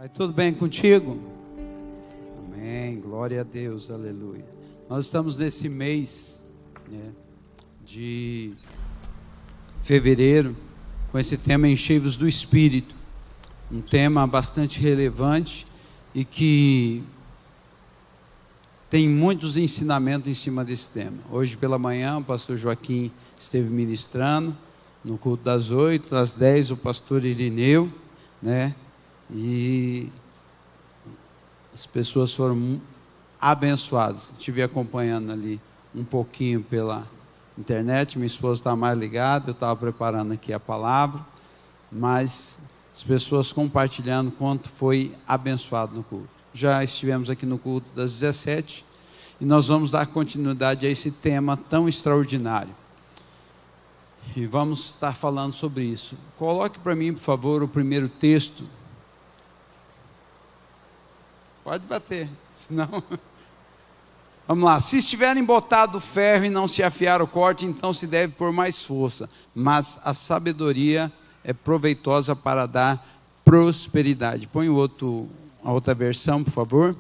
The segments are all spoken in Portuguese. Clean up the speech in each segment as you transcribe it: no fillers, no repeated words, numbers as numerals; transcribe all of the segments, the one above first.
Vai tudo bem contigo? Amém, glória a Deus, aleluia. Nós estamos nesse mês, de fevereiro, com esse tema Enchei-vos do Espírito, um tema bastante relevante e que tem muitos ensinamentos em cima desse tema. Hoje pela manhã o pastor Joaquim esteve ministrando, no culto das 8, às 10 o pastor Irineu, e as pessoas foram abençoadas. Estive acompanhando ali um pouquinho pela internet, minha esposa está mais ligada, eu estava preparando aqui a palavra, mas as pessoas compartilhando quanto foi abençoado no culto. Já estivemos aqui no culto das 17 e nós vamos dar continuidade a esse tema tão extraordinário. E vamos estar falando sobre isso. Coloque para mim, por favor, o primeiro texto. Pode bater, senão... Vamos lá. Se estiverem botado ferro e não se afiar o corte, então se deve pôr mais força. Mas a sabedoria é proveitosa para dar prosperidade. Põe a outra versão, por favor.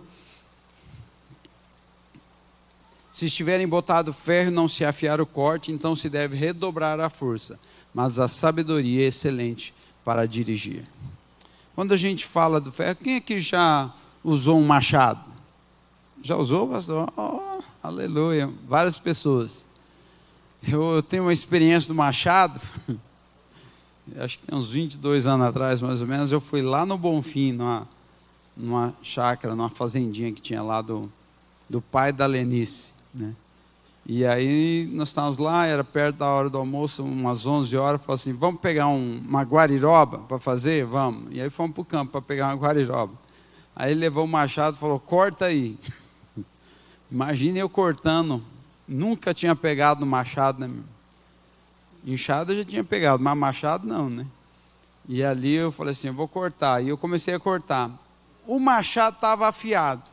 Se estiverem botado ferro e não se afiar o corte, então se deve redobrar a força. Mas a sabedoria é excelente para dirigir. Quando a gente fala do ferro, quem aqui já usou um machado? Já usou, pastor? Oh, aleluia, várias pessoas. Eu tenho uma experiência do machado, acho que tem uns 22 anos atrás, mais ou menos, eu fui lá no Bonfim, numa chácara, numa fazendinha que tinha lá do pai da Lenice, E aí nós estávamos lá, era perto da hora do almoço, umas 11 horas, falou assim, vamos pegar uma guariroba para fazer? Vamos. E aí fomos para o campo para pegar uma guariroba. Aí ele levou o machado e falou, corta aí. Imagina eu cortando, nunca tinha pegado no machado, Enxada eu já tinha pegado, mas machado não, E ali eu falei assim, eu vou cortar. E eu comecei a cortar. O machado estava afiado,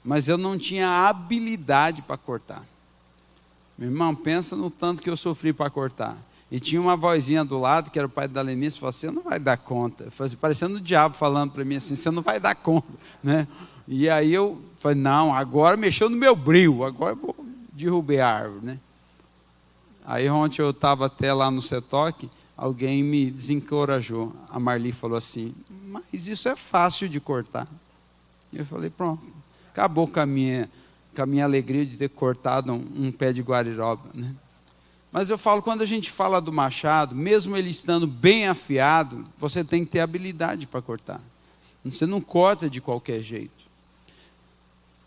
mas eu não tinha habilidade para cortar. Meu irmão, pensa no tanto que eu sofri para cortar. E tinha uma vozinha do lado, que era o pai da Lenice, falou assim, você não vai dar conta. Eu falei assim, parecendo o diabo falando para mim assim, você não vai dar conta, E aí eu falei, não, agora mexeu no meu brio, agora eu vou derrubar a árvore, Aí ontem eu estava até lá no CETOC, alguém me desencorajou. A Marli falou assim, mas isso é fácil de cortar. Eu falei, pronto, acabou com a minha alegria de ter cortado um pé de guariroba, Mas eu falo, quando a gente fala do machado, mesmo ele estando bem afiado, você tem que ter habilidade para cortar. Você não corta de qualquer jeito.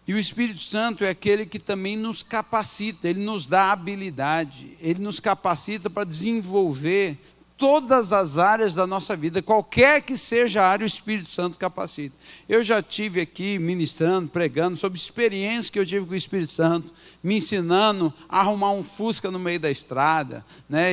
E o Espírito Santo é aquele que também nos capacita, ele nos dá habilidade, ele nos capacita para desenvolver todas as áreas da nossa vida, qualquer que seja a área, o Espírito Santo capacita. Eu já tive aqui ministrando, pregando sobre experiências que eu tive com o Espírito Santo, me ensinando a arrumar um Fusca no meio da estrada,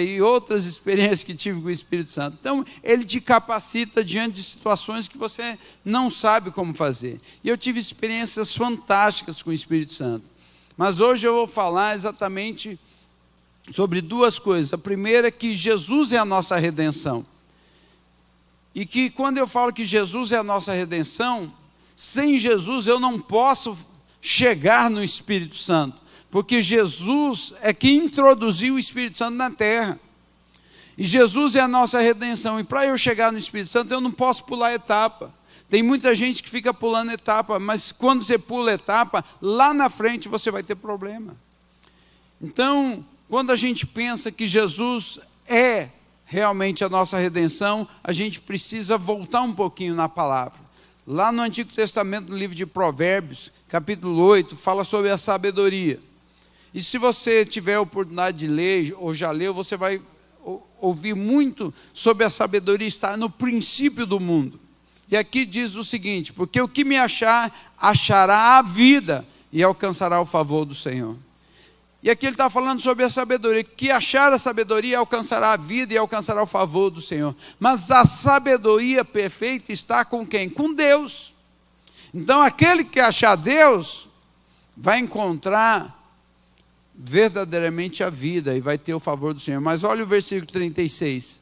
e outras experiências que tive com o Espírito Santo. Então, ele te capacita diante de situações que você não sabe como fazer. E eu tive experiências fantásticas com o Espírito Santo. Mas hoje eu vou falar exatamente sobre duas coisas. A primeira é que Jesus é a nossa redenção. E que quando eu falo que Jesus é a nossa redenção, sem Jesus eu não posso chegar no Espírito Santo. Porque Jesus é quem introduziu o Espírito Santo na terra. E Jesus é a nossa redenção. E para eu chegar no Espírito Santo eu não posso pular etapa. Tem muita gente que fica pulando etapa, mas quando você pula etapa, lá na frente você vai ter problema. Então, quando a gente pensa que Jesus é realmente a nossa redenção, a gente precisa voltar um pouquinho na palavra. Lá no Antigo Testamento, no livro de Provérbios, capítulo 8, fala sobre a sabedoria. E se você tiver a oportunidade de ler, ou já leu, você vai ouvir muito sobre a sabedoria estar no princípio do mundo. E aqui diz o seguinte, porque o que me achar, achará a vida e alcançará o favor do Senhor. E aqui ele está falando sobre a sabedoria, que achar a sabedoria alcançará a vida e alcançará o favor do Senhor. Mas a sabedoria perfeita está com quem? Com Deus. Então aquele que achar Deus, vai encontrar verdadeiramente a vida e vai ter o favor do Senhor. Mas olha o versículo 36.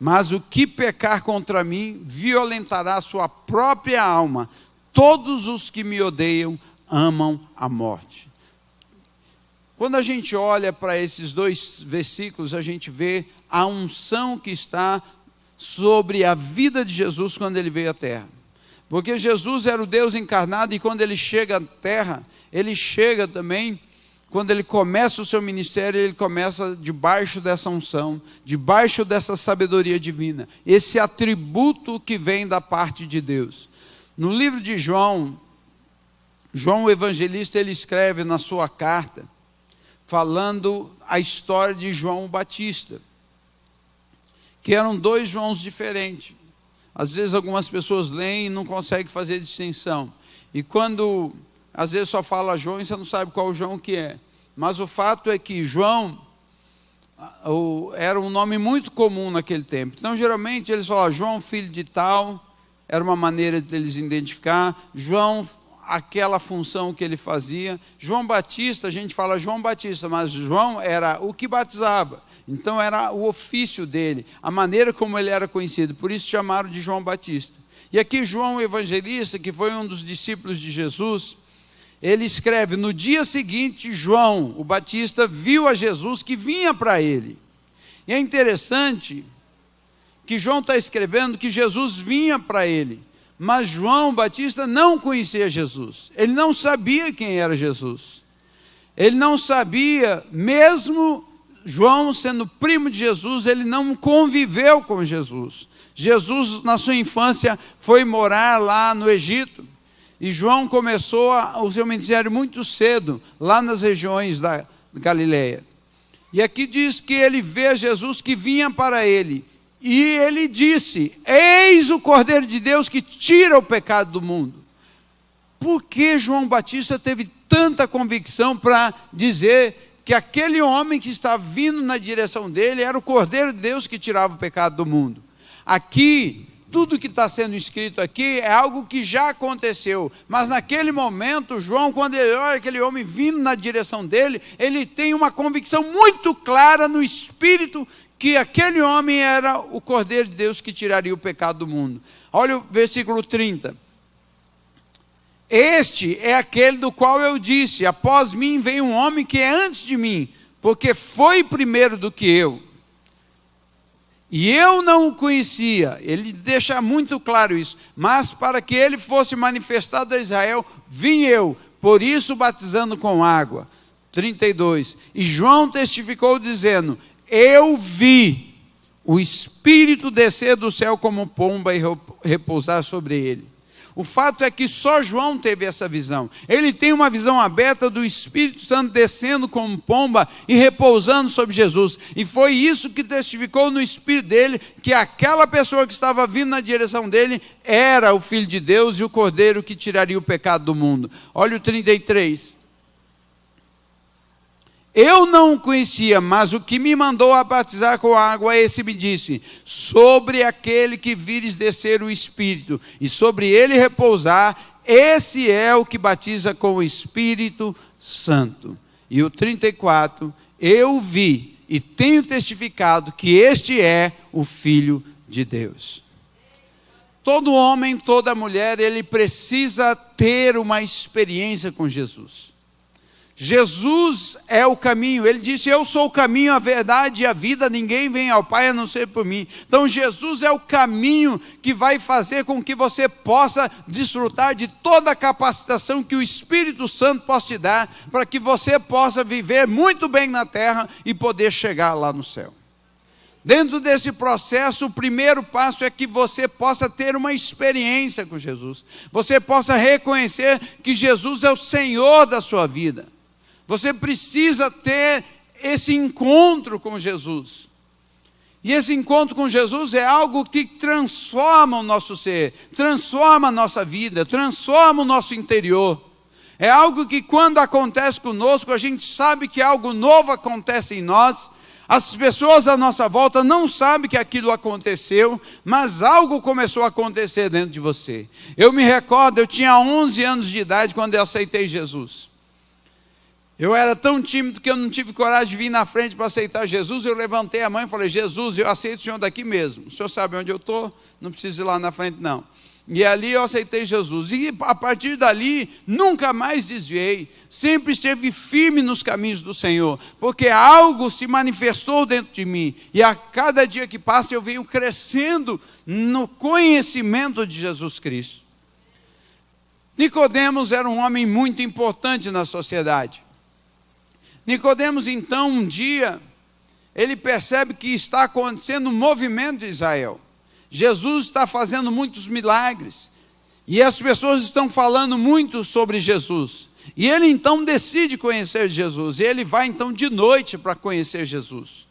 Mas o que pecar contra mim, violentará sua própria alma. Todos os que me odeiam amam a morte. Quando a gente olha para esses dois versículos, a gente vê a unção que está sobre a vida de Jesus quando ele veio à terra. Porque Jesus era o Deus encarnado, e quando ele chega à terra, ele chega também, quando ele começa o seu ministério, ele começa debaixo dessa unção, debaixo dessa sabedoria divina, esse atributo que vem da parte de Deus. No livro de João, João o evangelista, ele escreve na sua carta, falando a história de João o Batista, que eram dois Joãos diferentes. Às vezes algumas pessoas leem e não conseguem fazer distinção. E quando, às vezes só fala João e você não sabe qual João que é. Mas o fato é que João era um nome muito comum naquele tempo. Então, geralmente, eles falam João, filho de tal, era uma maneira deles identificar. João, aquela função que ele fazia. João Batista, a gente fala João Batista, mas João era o que batizava. Então era o ofício dele, a maneira como ele era conhecido, por isso chamaram de João Batista. E aqui João o evangelista, que foi um dos discípulos de Jesus, ele escreve, no dia seguinte, João o Batista viu a Jesus que vinha para ele. E é interessante que João está escrevendo que Jesus vinha para ele, mas João Batista não conhecia Jesus, ele não sabia quem era Jesus, ele não sabia, mesmo João, sendo primo de Jesus, ele não conviveu com Jesus. Jesus, na sua infância, foi morar lá no Egito. E João começou o seu ministério muito cedo, lá nas regiões da Galileia. E aqui diz que ele vê Jesus que vinha para ele. E ele disse, eis o Cordeiro de Deus que tira o pecado do mundo. Por que João Batista teve tanta convicção para dizer que aquele homem que está vindo na direção dele era o Cordeiro de Deus que tirava o pecado do mundo? Aqui, tudo que está sendo escrito aqui é algo que já aconteceu, mas naquele momento, João, quando ele olha aquele homem vindo na direção dele, ele tem uma convicção muito clara no espírito que aquele homem era o Cordeiro de Deus que tiraria o pecado do mundo. Olha o versículo 30. Este é aquele do qual eu disse, após mim vem um homem que é antes de mim, porque foi primeiro do que eu. E eu não o conhecia, ele deixa muito claro isso, mas para que ele fosse manifestado a Israel, vim eu, por isso batizando com água. 32. E João testificou dizendo, eu vi o Espírito descer do céu como pomba e repousar sobre ele. O fato é que só João teve essa visão. Ele tem uma visão aberta do Espírito Santo descendo como pomba e repousando sobre Jesus. E foi isso que testificou no espírito dele, que aquela pessoa que estava vindo na direção dele era o Filho de Deus e o Cordeiro que tiraria o pecado do mundo. Olha o 33. Eu não o conhecia, mas o que me mandou a batizar com água, esse me disse, sobre aquele que vires descer o Espírito, e sobre ele repousar, esse é o que batiza com o Espírito Santo. E o 34, eu vi e tenho testificado que este é o Filho de Deus. Todo homem, toda mulher, ele precisa ter uma experiência com Jesus. Jesus é o caminho, ele disse, eu sou o caminho, a verdade e a vida, ninguém vem ao Pai a não ser por mim. Então Jesus é o caminho que vai fazer com que você possa desfrutar de toda a capacitação que o Espírito Santo possa te dar, para que você possa viver muito bem na terra e poder chegar lá no céu. Dentro desse processo, o primeiro passo é que você possa ter uma experiência com Jesus. Você possa reconhecer que Jesus é o Senhor da sua vida. Você precisa ter esse encontro com Jesus. E esse encontro com Jesus é algo que transforma o nosso ser, transforma a nossa vida, transforma o nosso interior. É algo que quando acontece conosco, a gente sabe que algo novo acontece em nós. As pessoas à nossa volta não sabem que aquilo aconteceu, mas algo começou a acontecer dentro de você. Eu me recordo, eu tinha 11 anos de idade quando eu aceitei Jesus. Eu era tão tímido que eu não tive coragem de vir na frente para aceitar Jesus. Eu levantei a mão e falei: Jesus, eu aceito o Senhor daqui mesmo. O Senhor sabe onde eu estou, não preciso ir lá na frente não. E ali eu aceitei Jesus. E a partir dali, nunca mais desviei. Sempre esteve firme nos caminhos do Senhor. Porque algo se manifestou dentro de mim. E a cada dia que passa eu venho crescendo no conhecimento de Jesus Cristo. Nicodemos era um homem muito importante na sociedade. Nicodemos, então, um dia, ele percebe que está acontecendo um movimento de Israel. Jesus está fazendo muitos milagres. E as pessoas estão falando muito sobre Jesus. E ele, então, decide conhecer Jesus. E ele vai, então, de noite para conhecer Jesus.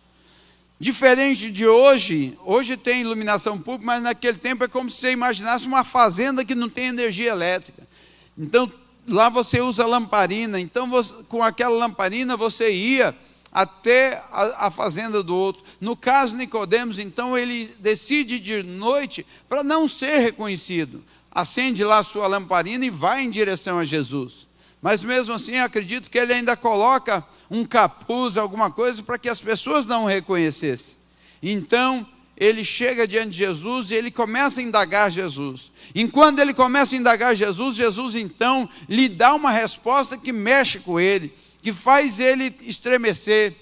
Diferente de hoje, hoje tem iluminação pública, mas naquele tempo é como se você imaginasse uma fazenda que não tem energia elétrica. Então, lá você usa lamparina, então com aquela lamparina você ia até a fazenda do outro. No caso Nicodemos, então ele decide de noite para não ser reconhecido. Acende lá a sua lamparina e vai em direção a Jesus. Mas mesmo assim acredito que ele ainda coloca um capuz, alguma coisa, para que as pessoas não o reconhecessem. Então ele chega diante de Jesus e ele começa a indagar Jesus. Enquanto ele começa a indagar Jesus, Jesus então lhe dá uma resposta que mexe com ele, que faz ele estremecer.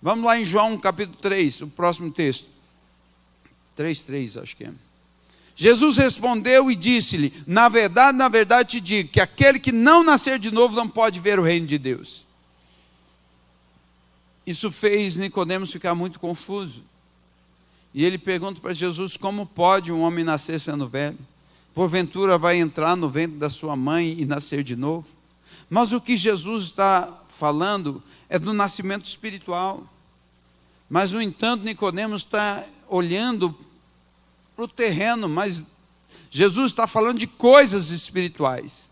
Vamos lá em João capítulo 3, o próximo texto. 3:3 acho que é. Jesus respondeu e disse-lhe: na verdade te digo, que aquele que não nascer de novo não pode ver o reino de Deus. Isso fez Nicodemos ficar muito confuso. E ele pergunta para Jesus: como pode um homem nascer sendo velho? Porventura vai entrar no ventre da sua mãe e nascer de novo? Mas o que Jesus está falando é do nascimento espiritual. Mas, no entanto, Nicodemos está olhando para o terreno, mas Jesus está falando de coisas espirituais.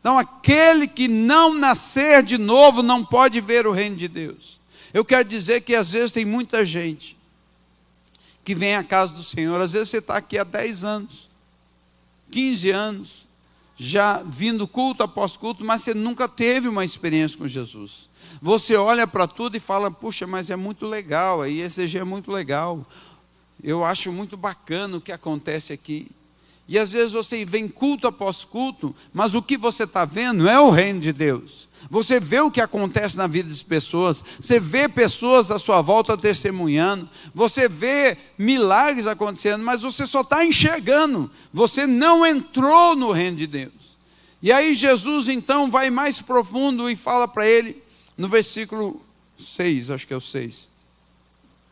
Então, aquele que não nascer de novo não pode ver o reino de Deus. Eu quero dizer que às vezes tem muita gente que vem à casa do Senhor. Às vezes você está aqui há 10 anos, 15 anos, já vindo culto após culto, mas você nunca teve uma experiência com Jesus. Você olha para tudo e fala: puxa, mas é muito legal, a IECG é muito legal, eu acho muito bacana o que acontece aqui. E às vezes você vem culto após culto, mas o que você está vendo não é o reino de Deus. Você vê o que acontece na vida das pessoas, você vê pessoas à sua volta testemunhando, você vê milagres acontecendo, mas você só está enxergando, você não entrou no reino de Deus. E aí Jesus então vai mais profundo e fala para ele, no versículo 6, acho que é o 6,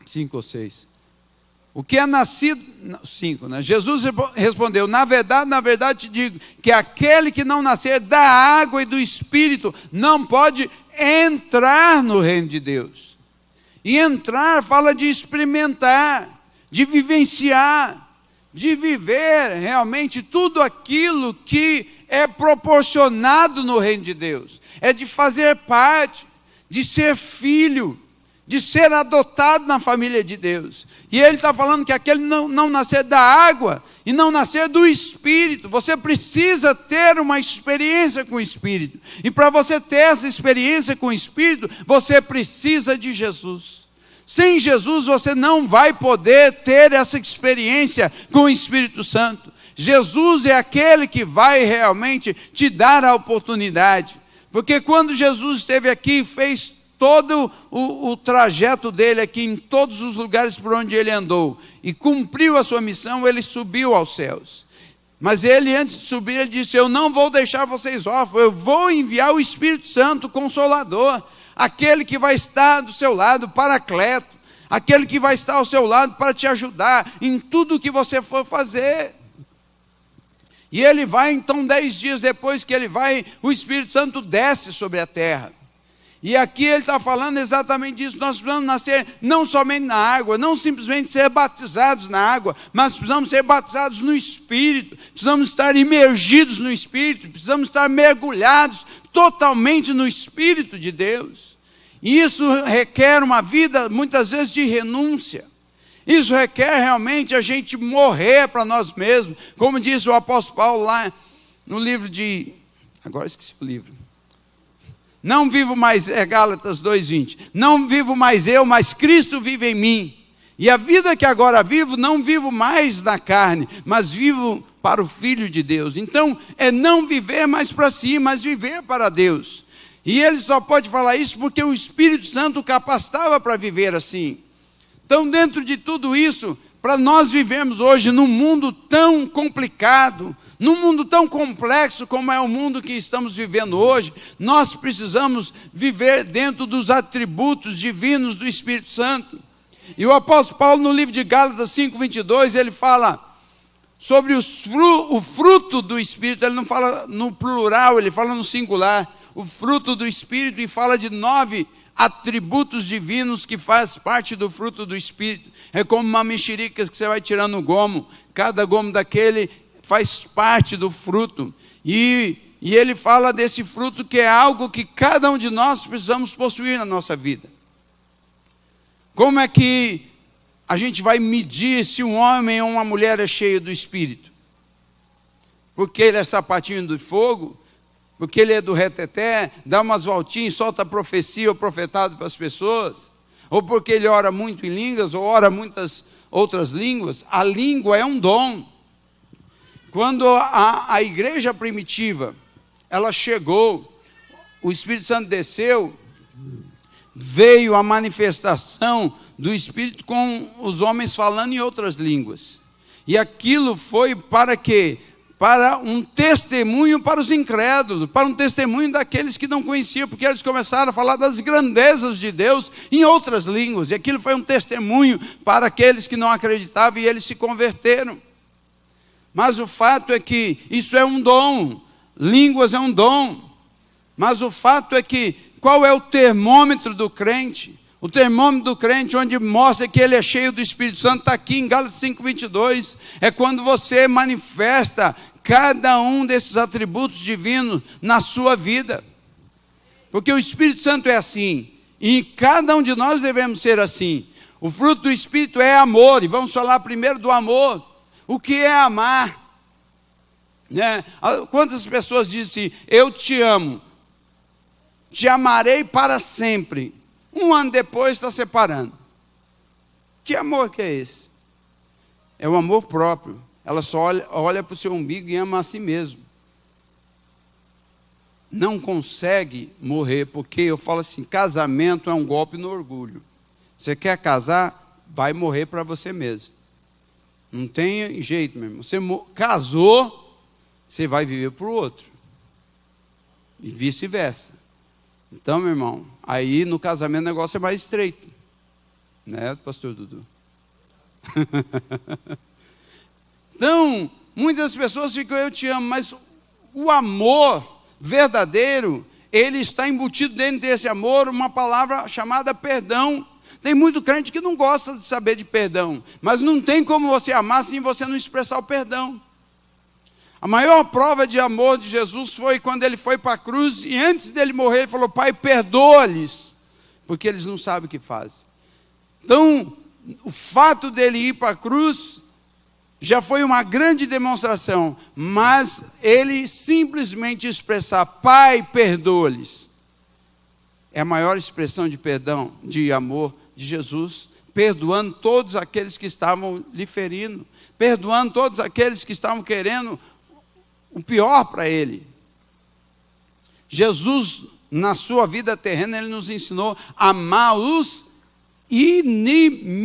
5 ou 6. O que é nascido, 5, né? Jesus respondeu: na verdade te digo, que aquele que não nascer da água e do Espírito, não pode entrar no reino de Deus. E entrar fala de experimentar, de vivenciar, de viver realmente tudo aquilo que é proporcionado no reino de Deus. É de fazer parte, de ser filho, de ser adotado na família de Deus. E ele está falando que aquele não nascer da água e não nascer do Espírito. Você precisa ter uma experiência com o Espírito. E para você ter essa experiência com o Espírito, você precisa de Jesus. Sem Jesus você não vai poder ter essa experiência com o Espírito Santo. Jesus é aquele que vai realmente te dar a oportunidade. Porque quando Jesus esteve aqui e fez todo o trajeto dele aqui, em todos os lugares por onde ele andou, e cumpriu a sua missão, ele subiu aos céus. Mas ele, antes de subir, ele disse: eu não vou deixar vocês órfãos, eu vou enviar o Espírito Santo, o Consolador, aquele que vai estar do seu lado, Paracleto, aquele que vai estar ao seu lado para te ajudar em tudo o que você for fazer. E ele vai, então, 10 dias depois que ele vai, o Espírito Santo desce sobre a terra. E aqui ele está falando exatamente disso. Nós precisamos nascer não somente na água, não simplesmente ser batizados na água, mas precisamos ser batizados no Espírito, precisamos estar imergidos no Espírito, precisamos estar mergulhados totalmente no Espírito de Deus. E isso requer uma vida, muitas vezes, de renúncia. Isso requer realmente a gente morrer para nós mesmos, como diz o apóstolo Paulo lá no livro de... agora esqueci o livro. Não vivo mais, Gálatas 2:20. Não vivo mais eu, mas Cristo vive em mim. E a vida que agora vivo, não vivo mais na carne, mas vivo para o Filho de Deus. Então, é não viver mais para si, mas viver para Deus. E ele só pode falar isso porque o Espírito Santo o capacitava para viver assim. Então, dentro de tudo isso, para nós vivemos hoje num mundo tão complicado, num mundo tão complexo como é o mundo que estamos vivendo hoje, nós precisamos viver dentro dos atributos divinos do Espírito Santo. E o apóstolo Paulo, no livro de Gálatas 5:22, ele fala sobre o fruto do Espírito. Ele não fala no plural, ele fala no singular. O fruto do Espírito, e fala de 9 atributos divinos que faz parte do fruto do Espírito. É como uma mexerica que você vai tirando o gomo. Cada gomo daquele faz parte do fruto. E ele fala desse fruto que é algo que cada um de nós precisamos possuir na nossa vida. Como é que a gente vai medir se um homem ou uma mulher é cheio do Espírito? Porque ele é sapatinho do fogo? Porque ele é do reteté, dá umas voltinhas, solta profecia ou profetado para as pessoas? Ou porque ele ora muito em línguas, ou ora muitas outras línguas? A língua é um dom. Quando a igreja primitiva, ela chegou, o Espírito Santo desceu, veio a manifestação do Espírito com os homens falando em outras línguas. E aquilo foi para quê? Para um testemunho para os incrédulos, para um testemunho daqueles que não conheciam, porque eles começaram a falar das grandezas de Deus em outras línguas, e aquilo foi um testemunho para aqueles que não acreditavam, e eles se converteram. Mas o fato é que isso é um dom, línguas é um dom, mas o fato é que, qual é o termômetro do crente? O termômetro do crente, onde mostra que ele é cheio do Espírito Santo, está aqui em Gálatas 5:22. É quando você manifesta cada um desses atributos divinos na sua vida. Porque o Espírito Santo é assim, e cada um de nós devemos ser assim. O fruto do Espírito é amor, e vamos falar primeiro do amor. O que é amar? Quantas pessoas dizem assim, eu te amo, te amarei para sempre. Um ano depois está separando. Que amor que é esse? É o amor próprio. Ela só olha para o seu umbigo e ama a si mesmo. Não consegue morrer, porque eu falo assim, casamento é um golpe no orgulho. Você quer casar? Vai morrer para você mesmo. Não tem jeito, meu irmão. Você casou, você vai viver para o outro. E vice-versa. Então, meu irmão, aí no casamento o negócio é mais estreito. Né, pastor Dudu? Então, muitas pessoas ficam, eu te amo, mas o amor verdadeiro, ele está embutido dentro desse amor uma palavra chamada perdão. Tem muito crente que não gosta de saber de perdão, mas não tem como você amar sem você não expressar o perdão. A maior prova de amor de Jesus foi quando ele foi para a cruz, e antes dele morrer ele falou, Pai, perdoa-lhes, porque eles não sabem o que fazem. Então, o fato dele ir para a cruz já foi uma grande demonstração, mas ele simplesmente expressar, Pai, perdoa-lhes, é a maior expressão de perdão, de amor de Jesus, perdoando todos aqueles que estavam lhe ferindo, perdoando todos aqueles que estavam querendo o pior para ele. Jesus, na sua vida terrena, ele nos ensinou a amar os inimigos.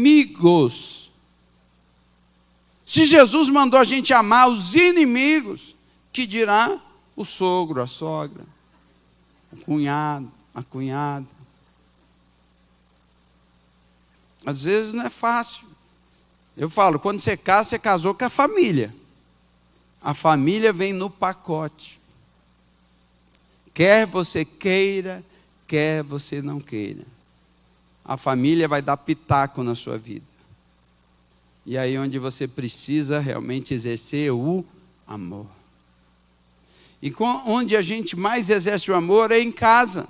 Se Jesus mandou a gente amar os inimigos, que dirá o sogro, a sogra, o cunhado, a cunhada. Às vezes não é fácil. Eu falo, quando você casa, você casou com a família. A família vem no pacote. Quer você queira, quer você não queira. A família vai dar pitaco na sua vida. E aí onde você precisa realmente exercer o amor. E onde a gente mais exerce o amor é em casa.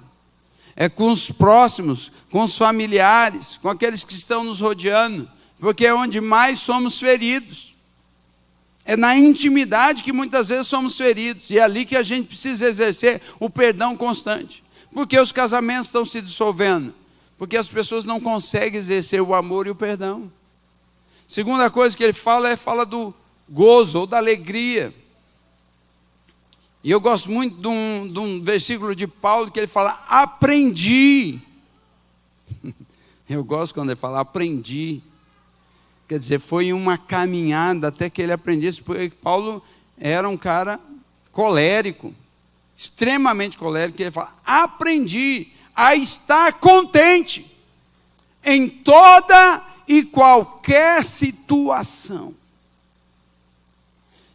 É com os próximos, com os familiares, com aqueles que estão nos rodeando. Porque é onde mais somos feridos. É na intimidade que muitas vezes somos feridos. E é ali que a gente precisa exercer o perdão constante. Por que os casamentos estão se dissolvendo? Porque as pessoas não conseguem exercer o amor e o perdão. Segunda coisa que ele fala do gozo ou da alegria. E eu gosto muito de um versículo de Paulo que ele fala, aprendi. Eu gosto quando ele fala, aprendi. Quer dizer, foi uma caminhada até que ele aprendesse, porque Paulo era um cara colérico, extremamente colérico, que ele fala, aprendi a estar contente em toda e qualquer situação.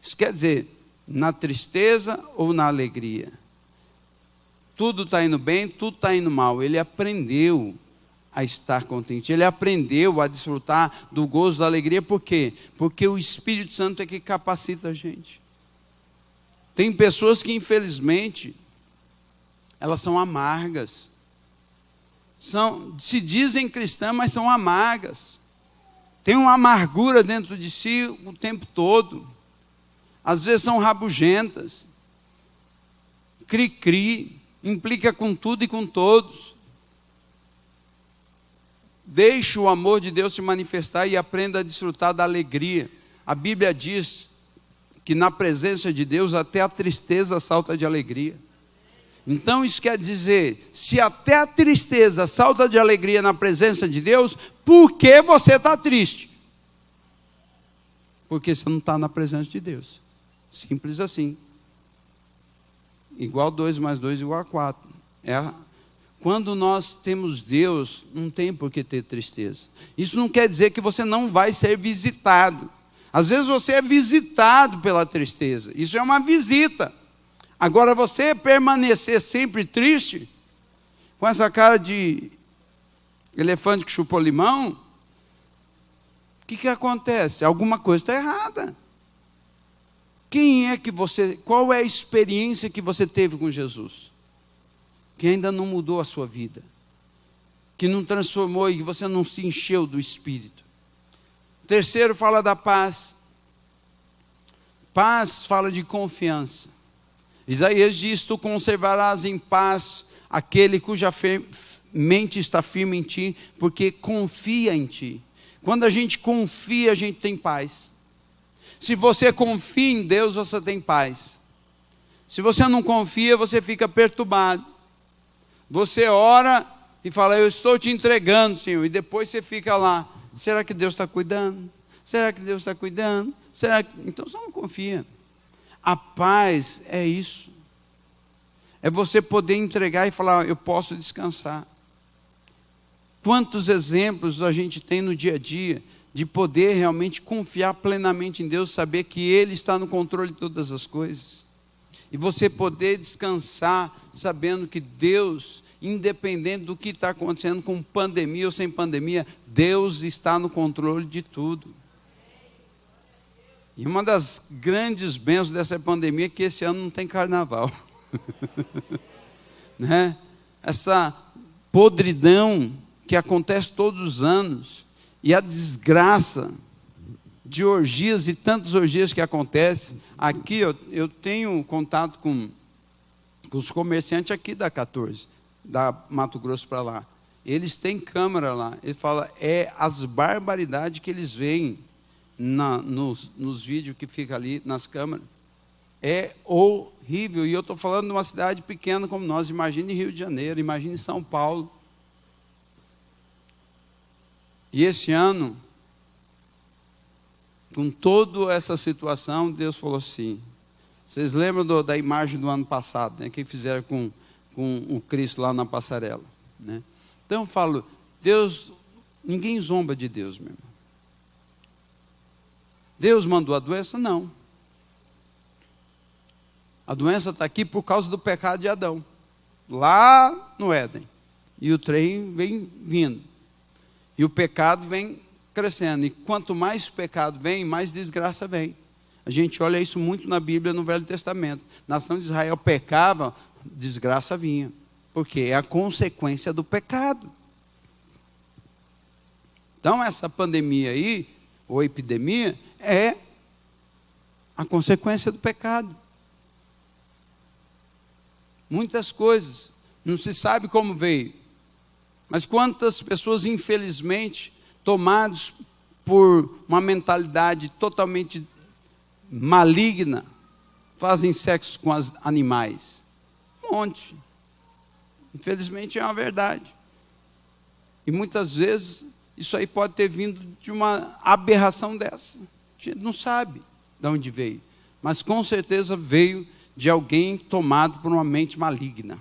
Isso quer dizer, na tristeza ou na alegria. Tudo está indo bem, tudo está indo mal. Ele aprendeu a estar contente. Ele aprendeu a desfrutar do gozo, da alegria. Por quê? Porque o Espírito Santo é que capacita a gente. Tem pessoas que, infelizmente, elas são amargas. Se dizem cristãs, mas são amargas. Tem uma amargura dentro de si o tempo todo. Às vezes são rabugentas. Cri-cri, implica com tudo e com todos. Deixe o amor de Deus se manifestar e aprenda a desfrutar da alegria. A Bíblia diz que na presença de Deus até a tristeza salta de alegria. Então isso quer dizer, se até a tristeza salta de alegria na presença de Deus, por que você está triste? Porque você não está na presença de Deus. Simples assim. Igual 2 mais 2 igual a 4. Quando nós temos Deus, não tem por que ter tristeza. Isso não quer dizer que você não vai ser visitado. Às vezes você é visitado pela tristeza. Isso é uma visita. Agora você permanecer sempre triste, com essa cara de elefante que chupou limão, o que acontece? Alguma coisa está errada. Qual é a experiência que você teve com Jesus? Que ainda não mudou a sua vida, que não transformou e que você não se encheu do Espírito. Terceiro, fala da paz. Paz fala de confiança. Isaías diz, tu conservarás em paz aquele cuja mente está firme em ti, porque confia em ti. Quando a gente confia, a gente tem paz. Se você confia em Deus, você tem paz. Se você não confia, você fica perturbado. Você ora e fala, eu estou te entregando, Senhor. E depois você fica lá, será que Deus está cuidando? Será que Deus está cuidando? Então você não confia. A paz é isso. É você poder entregar e falar, eu posso descansar. Quantos exemplos a gente tem no dia a dia de poder realmente confiar plenamente em Deus, saber que Ele está no controle de todas as coisas. E você poder descansar sabendo que Deus, independente do que está acontecendo com pandemia ou sem pandemia, Deus está no controle de tudo. E uma das grandes bênçãos dessa pandemia é que esse ano não tem carnaval. Né? Essa podridão que acontece todos os anos, e a desgraça de orgias e tantas orgias que acontecem. Aqui eu tenho contato com os comerciantes aqui da 14, da Mato Grosso para lá. Eles têm câmera lá. Ele fala, as barbaridades que eles veem nos vídeos que fica ali nas câmeras. É horrível. E eu estou falando de uma cidade pequena como nós. Imagine Rio de Janeiro, imagine São Paulo. E esse ano, com toda essa situação, Deus falou assim, vocês lembram da imagem do ano passado, né, que fizeram com o Cristo lá na passarela, né? Então eu falo, Deus, ninguém zomba de Deus, meu irmão. Deus mandou a doença? Não. A doença está aqui por causa do pecado de Adão, lá no Éden. E o trem vem vindo. E o pecado vem crescendo. E quanto mais pecado vem, mais desgraça vem. A gente olha isso muito na Bíblia, no Velho Testamento. A nação de Israel pecava, desgraça vinha. Porque é a consequência do pecado. Então essa pandemia aí, ou epidemia, é a consequência do pecado. Muitas coisas. Não se sabe como veio. Mas quantas pessoas, infelizmente, tomadas por uma mentalidade totalmente maligna, fazem sexo com os animais? Um monte. Infelizmente é uma verdade. E muitas vezes isso aí pode ter vindo de uma aberração dessa. A gente não sabe de onde veio. Mas com certeza veio de alguém tomado por uma mente maligna.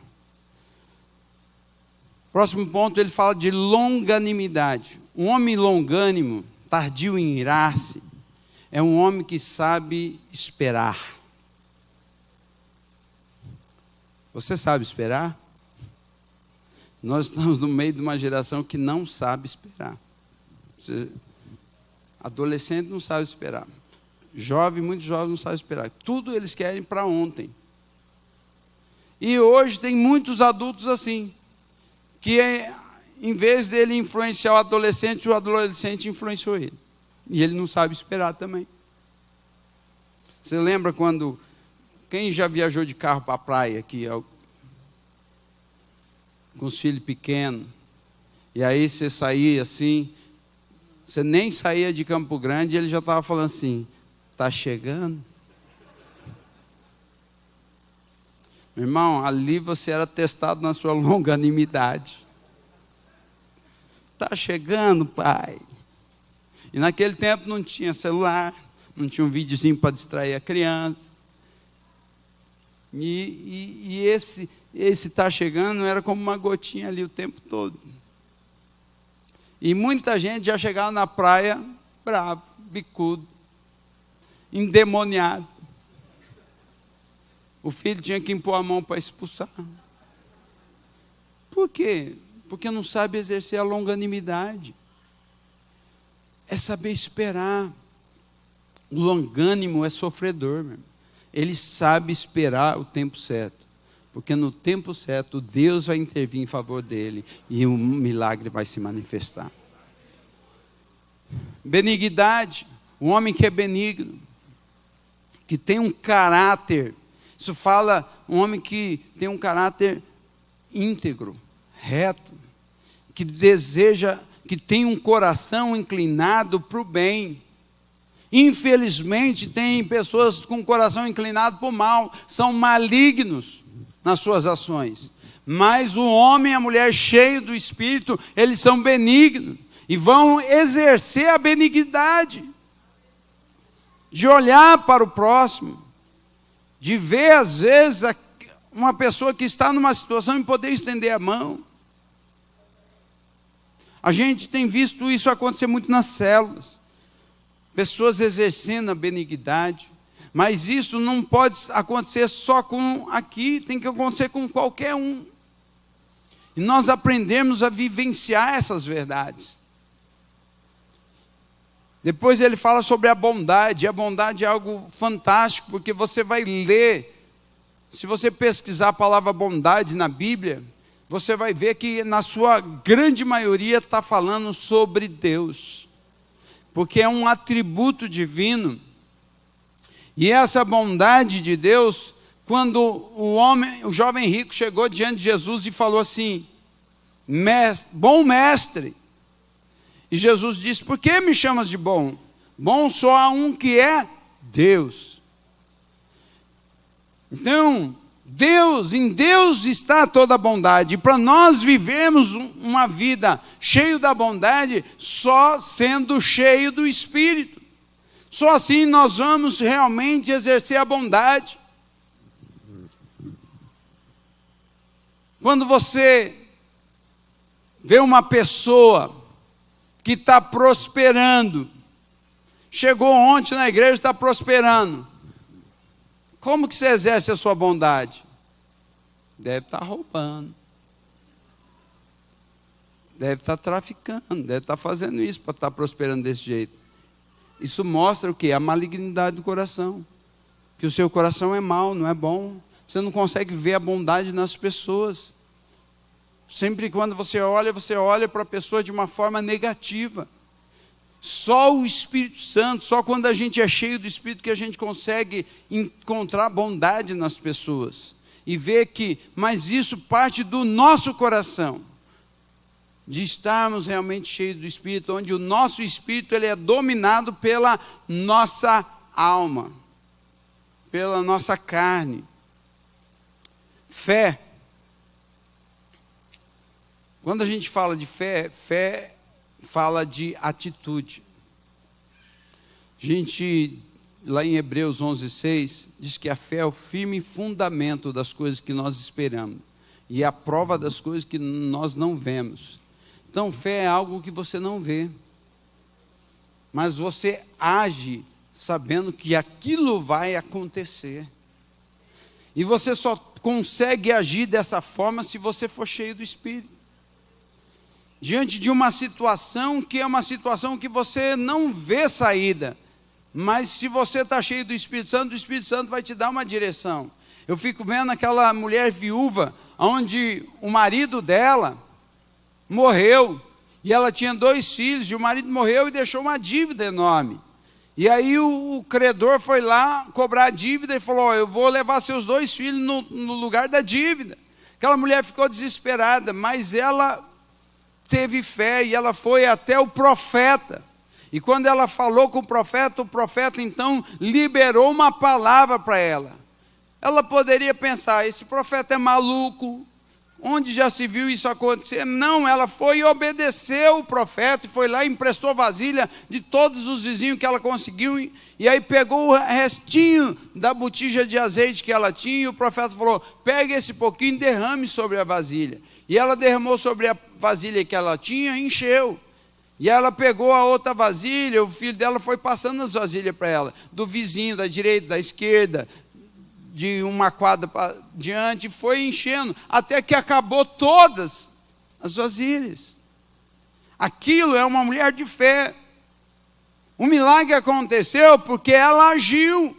Próximo ponto, ele fala de longanimidade. Um homem longânimo, tardio em irar-se, é um homem que sabe esperar. Você sabe esperar? Nós estamos no meio de uma geração que não sabe esperar. Adolescente não sabe esperar. Jovem, muitos jovens não sabem esperar. Tudo eles querem para ontem. E hoje tem muitos adultos assim, que em vez dele influenciar o adolescente influenciou ele. E ele não sabe esperar também. Você lembra quando... Quem já viajou de carro para a praia aqui, com os filhos pequenos, e aí você saía assim, você nem saía de Campo Grande, e ele já estava falando assim, está chegando? Meu irmão, ali você era testado na sua longanimidade. Está chegando, pai. E naquele tempo não tinha celular, não tinha um videozinho para distrair a criança. E esse está chegando era como uma gotinha ali o tempo todo. E muita gente já chegava na praia bravo, bicudo, endemoniado. O filho tinha que impor a mão para expulsar. Por quê? Porque não sabe exercer a longanimidade. É saber esperar. O longânimo é sofredor, meu irmão. Ele sabe esperar o tempo certo. Porque no tempo certo, Deus vai intervir em favor dele e um milagre vai se manifestar. Benignidade, um homem que é benigno, que tem um caráter, isso fala um homem que tem um caráter íntegro, reto, que deseja, que tem um coração inclinado para o bem. Infelizmente tem pessoas com o coração inclinado para o mal, são malignos nas suas ações. Mas o homem e a mulher cheios do Espírito, eles são benignos e vão exercer a benignidade, de olhar para o próximo, de ver às vezes uma pessoa que está numa situação e poder estender a mão. A gente tem visto isso acontecer muito nas células, pessoas exercendo a benignidade, mas isso não pode acontecer só com aqui, tem que acontecer com qualquer um. E nós aprendemos a vivenciar essas verdades. Depois ele fala sobre a bondade. E a bondade é algo fantástico, porque você vai ler, se você pesquisar a palavra bondade na Bíblia, você vai ver que na sua grande maioria está falando sobre Deus, porque é um atributo divino. E essa bondade de Deus, quando o jovem rico chegou diante de Jesus e falou assim, bom mestre, e Jesus disse, por que me chamas de bom? Bom só há um que é Deus. Então, em Deus está toda a bondade, e para nós vivemos uma vida cheia da bondade, só sendo cheio do Espírito. Só assim nós vamos realmente exercer a bondade. Quando você vê uma pessoa que está prosperando, chegou ontem na igreja e está prosperando, como que você exerce a sua bondade? Deve estar roubando, deve estar traficando, deve estar fazendo isso para estar prosperando desse jeito. Isso mostra o quê? A malignidade do coração, que o seu coração é mau, não é bom. Você não consegue ver a bondade nas pessoas. Sempre quando você olha para a pessoa de uma forma negativa. Só o Espírito Santo, só quando a gente é cheio do Espírito que a gente consegue encontrar bondade nas pessoas. e ver que, mas isso parte do nosso coração, de estarmos realmente cheios do Espírito, onde o nosso espírito ele é dominado pela nossa alma, pela nossa carne. Fé. Quando a gente fala de fé, fé fala de atitude. A gente, lá em Hebreus 11:6, diz que a fé é o firme fundamento das coisas que nós esperamos e a prova das coisas que nós não vemos. Então, fé é algo que você não vê, mas você age sabendo que aquilo vai acontecer. E você só consegue agir dessa forma se você for cheio do Espírito. Diante de uma situação que é uma situação que você não vê saída, mas se você está cheio do Espírito Santo vai te dar uma direção. Eu fico vendo aquela mulher viúva, onde o marido dela morreu, e ela tinha 2 filhos, e o marido morreu e deixou uma dívida enorme. E aí o credor foi lá cobrar a dívida e falou: eu vou levar seus 2 filhos no lugar da dívida. Aquela mulher ficou desesperada, mas ela teve fé e ela foi até o profeta. E quando ela falou com o profeta então liberou uma palavra para ela. Ela poderia pensar: esse profeta é maluco, onde já se viu isso acontecer? Não, ela foi e obedeceu o profeta, e foi lá e emprestou vasilha de todos os vizinhos que ela conseguiu, e aí pegou o restinho da botija de azeite que ela tinha, e o profeta falou: pegue esse pouquinho e derrame sobre a vasilha. E ela derramou sobre a vasilha que ela tinha e encheu. E ela pegou a outra vasilha, o filho dela foi passando as vasilhas para ela, do vizinho, da direita, da esquerda, de uma quadra para diante, foi enchendo, até que acabou todas as vasilhas. Aquilo é uma mulher de fé. O milagre aconteceu porque ela agiu.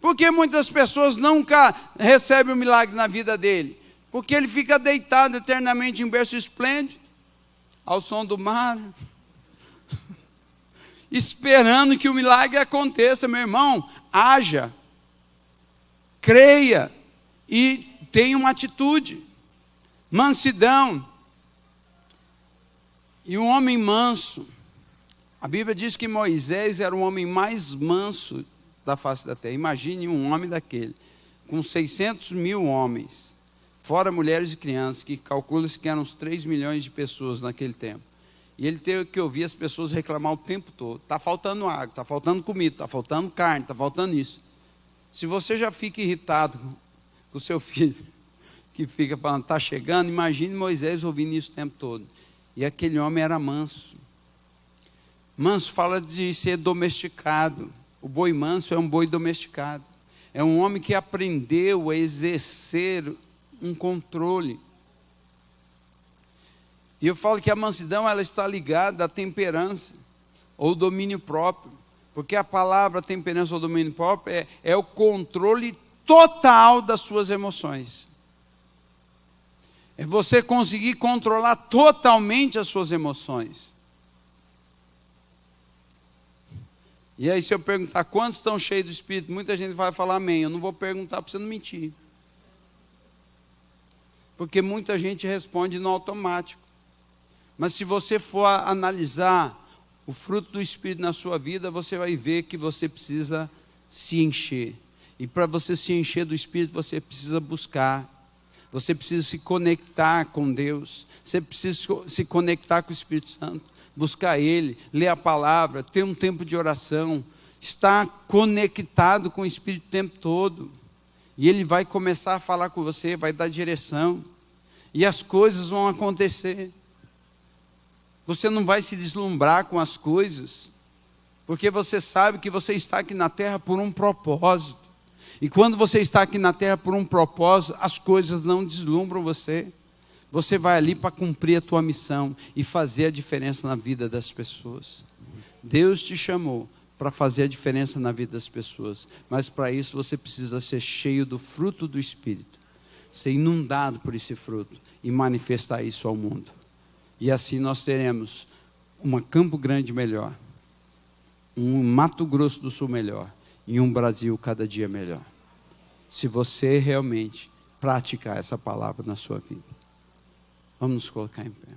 Porque muitas pessoas nunca recebem o milagre na vida dele? Porque ele fica deitado eternamente em berço esplêndido, ao som do mar, esperando que o milagre aconteça. Meu irmão, haja, creia e tenha uma atitude. Mansidão. E um homem manso. A Bíblia diz que Moisés era o homem mais manso da face da terra. Imagine um homem daquele, com 600 mil homens, fora mulheres e crianças, que calcula-se que eram uns 3 milhões de pessoas naquele tempo. E ele teve que ouvir as pessoas reclamar o tempo todo: está faltando água, está faltando comida, está faltando carne, está faltando isso. Se você já fica irritado com o seu filho, que fica falando, está chegando, imagine Moisés ouvindo isso o tempo todo. E aquele homem era manso. Manso fala de ser domesticado. O boi manso é um boi domesticado. É um homem que aprendeu a exercer um controle. E eu falo que a mansidão ela está ligada à temperança, ou domínio próprio. Porque a palavra temperança ou domínio próprio é o controle total das suas emoções. É você conseguir controlar totalmente as suas emoções. E aí, se eu perguntar quantos estão cheios do Espírito, muita gente vai falar amém. Eu não vou perguntar para você não mentir. Porque muita gente responde no automático. Mas se você for analisar o fruto do Espírito na sua vida, você vai ver que você precisa se encher. E para você se encher do Espírito, você precisa buscar. Você precisa se conectar com Deus. Você precisa se conectar com o Espírito Santo. Buscar Ele, ler a palavra, ter um tempo de oração. Estar conectado com o Espírito o tempo todo. E Ele vai começar a falar com você, vai dar direção. E as coisas vão acontecer. Você não vai se deslumbrar com as coisas, porque você sabe que você está aqui na terra por um propósito. E quando você está aqui na terra por um propósito, as coisas não deslumbram você. Você vai ali para cumprir a tua missão e fazer a diferença na vida das pessoas. Deus te chamou para fazer a diferença na vida das pessoas, mas para isso você precisa ser cheio do fruto do Espírito, ser inundado por esse fruto e manifestar isso ao mundo. E assim nós teremos uma Campo Grande melhor, um Mato Grosso do Sul melhor e um Brasil cada dia melhor. Se você realmente praticar essa palavra na sua vida. Vamos nos colocar em pé.